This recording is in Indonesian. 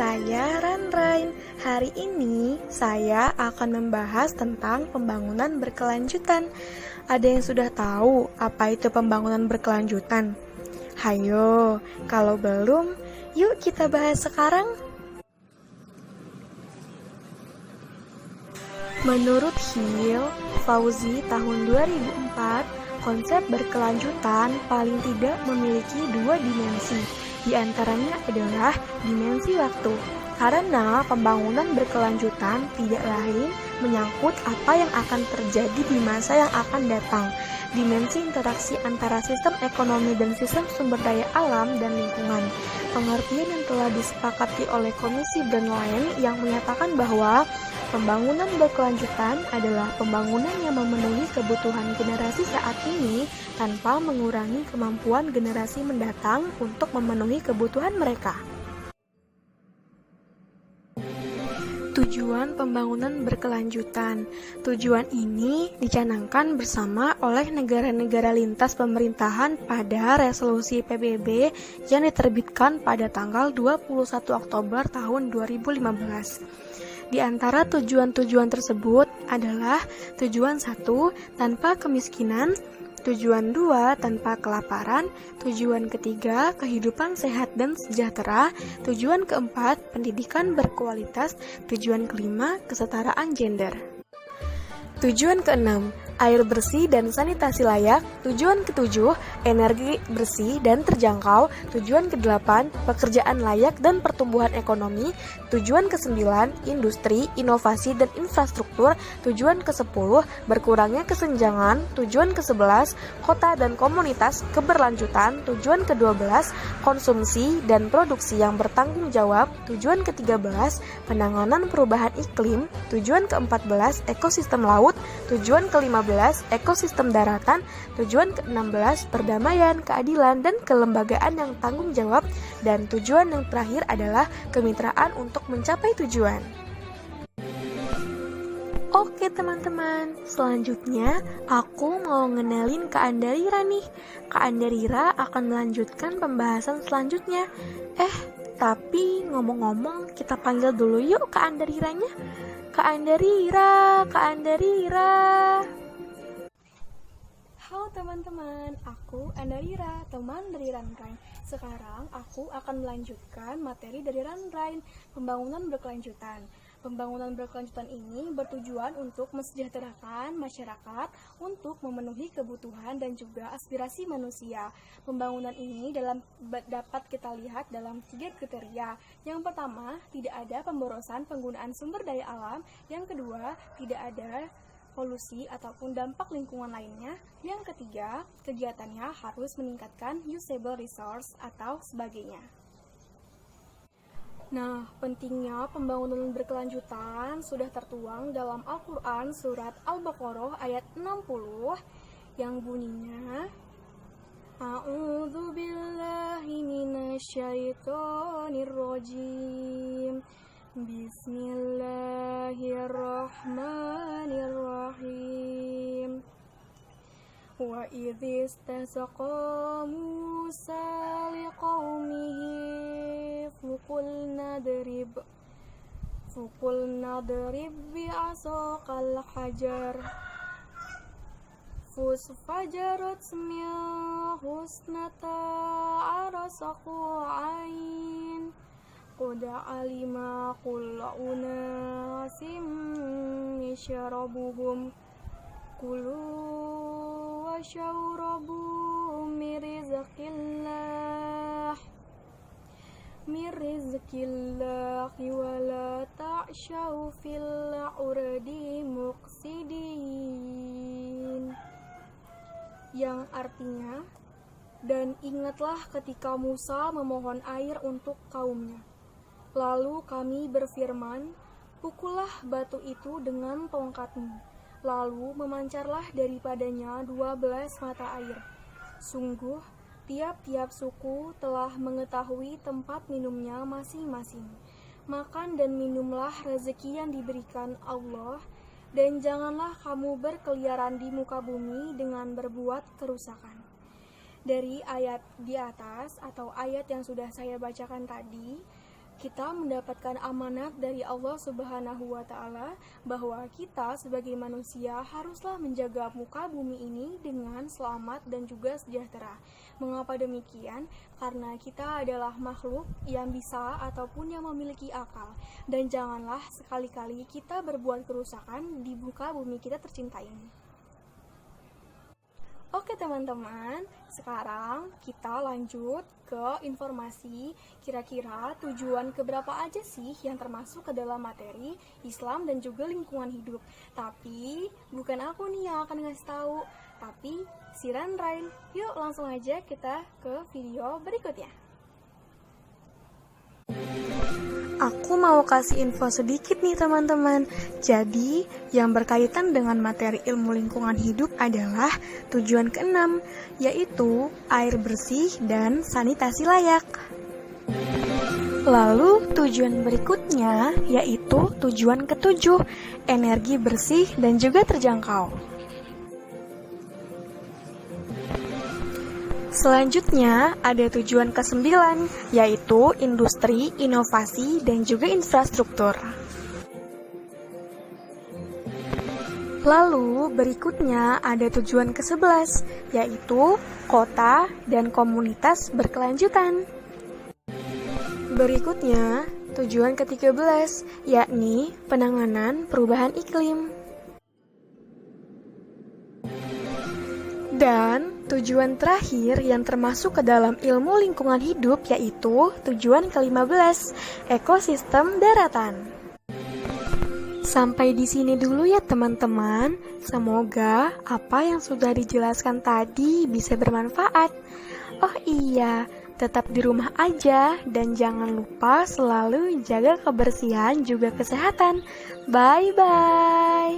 Saya Ranrain. Hari ini saya akan membahas tentang pembangunan berkelanjutan. Ada yang sudah tahu apa itu pembangunan berkelanjutan? Hayo, kalau belum, yuk kita bahas sekarang. Menurut Hill Fauzi tahun 2004, konsep berkelanjutan paling tidak memiliki dua dimensi. Di antaranya adalah dimensi waktu, karena pembangunan berkelanjutan tidak lain menyangkut apa yang akan terjadi di masa yang akan datang. Dimensi interaksi antara sistem ekonomi dan sistem sumber daya alam dan lingkungan. Pengertian yang telah disepakati oleh Komisi Brundtland yang menyatakan bahwa pembangunan berkelanjutan adalah pembangunan yang memenuhi kebutuhan generasi saat ini tanpa mengurangi kemampuan generasi mendatang untuk memenuhi kebutuhan mereka. Tujuan pembangunan berkelanjutan. Tujuan ini dicanangkan bersama oleh negara-negara lintas pemerintahan pada resolusi PBB yang diterbitkan pada tanggal 21 Oktober tahun 2015. Di antara tujuan-tujuan tersebut adalah tujuan 1, tanpa kemiskinan, tujuan 2, tanpa kelaparan, tujuan ketiga, kehidupan sehat dan sejahtera, tujuan keempat, pendidikan berkualitas, tujuan kelima, kesetaraan gender. Tujuan keenam, air bersih dan sanitasi layak. Tujuan ketujuh, energi bersih dan terjangkau. Tujuan kedelapan, pekerjaan layak dan pertumbuhan ekonomi. Tujuan kesembilan, industri, inovasi dan infrastruktur. Tujuan kesepuluh, berkurangnya kesenjangan. Tujuan kesebelas, kota dan komunitas keberlanjutan. Tujuan kedua belas, konsumsi dan produksi yang bertanggung jawab. Tujuan ke-13, penanganan perubahan iklim. Tujuan ke-14, ekosistem laut. Tujuan ke-15, ekosistem daratan. Tujuan ke-16, perdamaian, keadilan, dan kelembagaan yang tanggung jawab. Dan tujuan yang terakhir adalah kemitraan untuk mencapai tujuan. Oke teman-teman, selanjutnya aku mau ngenalin Kak Andarira nih. Kak Andarira akan melanjutkan pembahasan selanjutnya. Tapi ngomong-ngomong, kita panggil dulu yuk Kak Andariranya. Kak Andarira, Kak Andarira. Halo teman-teman, aku Andarira, teman dari Ranrain. Sekarang aku akan melanjutkan materi dari Ranrain, pembangunan berkelanjutan. Pembangunan berkelanjutan ini bertujuan untuk mensejahterakan masyarakat untuk memenuhi kebutuhan dan juga aspirasi manusia. Pembangunan ini dapat kita lihat dalam 3 kriteria. Yang pertama, tidak ada pemborosan penggunaan sumber daya alam. Yang kedua, tidak ada polusi ataupun dampak lingkungan lainnya. Yang ketiga, kegiatannya harus meningkatkan usable resource atau sebagainya. Nah, pentingnya pembangunan berkelanjutan sudah tertuang dalam Al-Quran surat Al-Baqarah ayat 60 yang bunyinya A'udzu billahi minasyaitonir rajim. Bismillahirrahmanirrahim. Wa idh istasqa Musa liqaumihi Fuqulna drib bi'asaqal hajar Fusfajarat husnata arasaqu ain Qad alima kullu unasim yashrabuhum Kulu wasyawrabu mirizqillahi wa la ta'shaw fil urdi muqsidin, yang artinya, dan ingatlah ketika Musa memohon air untuk kaumnya. Lalu kami berfirman, pukullah batu itu dengan tongkatmu, lalu memancarlah daripadanya 12 mata air. Sungguh, tiap-tiap suku telah mengetahui tempat minumnya masing-masing. Makan dan minumlah rezeki yang diberikan Allah, dan janganlah kamu berkeliaran di muka bumi dengan berbuat kerusakan. Dari ayat di atas atau ayat yang sudah saya bacakan tadi, kita mendapatkan amanat dari Allah Subhanahu wa Ta'ala bahwa kita sebagai manusia haruslah menjaga muka bumi ini dengan selamat dan juga sejahtera. Mengapa demikian? Karena kita adalah makhluk yang bisa ataupun yang memiliki akal, dan janganlah sekali-kali kita berbuat kerusakan di muka bumi kita tercinta ini. Oke teman-teman, sekarang kita lanjut ke informasi kira-kira tujuan keberapa aja sih yang termasuk ke dalam materi Islam dan juga lingkungan hidup. Tapi bukan aku nih yang akan ngasih tahu, tapi si Rain. Yuk langsung aja kita ke video berikutnya. Aku mau kasih info sedikit nih teman-teman. Jadi, yang berkaitan dengan materi ilmu lingkungan hidup adalah tujuan ke-6, yaitu air bersih dan sanitasi layak. Lalu tujuan berikutnya yaitu tujuan ke-7, energi bersih dan juga terjangkau. Selanjutnya ada tujuan ke-9, yaitu industri, inovasi, dan juga infrastruktur. Lalu berikutnya ada tujuan ke-11, yaitu kota dan komunitas berkelanjutan. Berikutnya tujuan ke-13, yakni penanganan perubahan iklim. Dan tujuan terakhir yang termasuk ke dalam ilmu lingkungan hidup yaitu tujuan ke-15, ekosistem daratan. Sampai di sini dulu ya teman-teman. Semoga apa yang sudah dijelaskan tadi bisa bermanfaat. Oh iya, tetap di rumah aja dan jangan lupa selalu jaga kebersihan juga kesehatan. Bye-bye.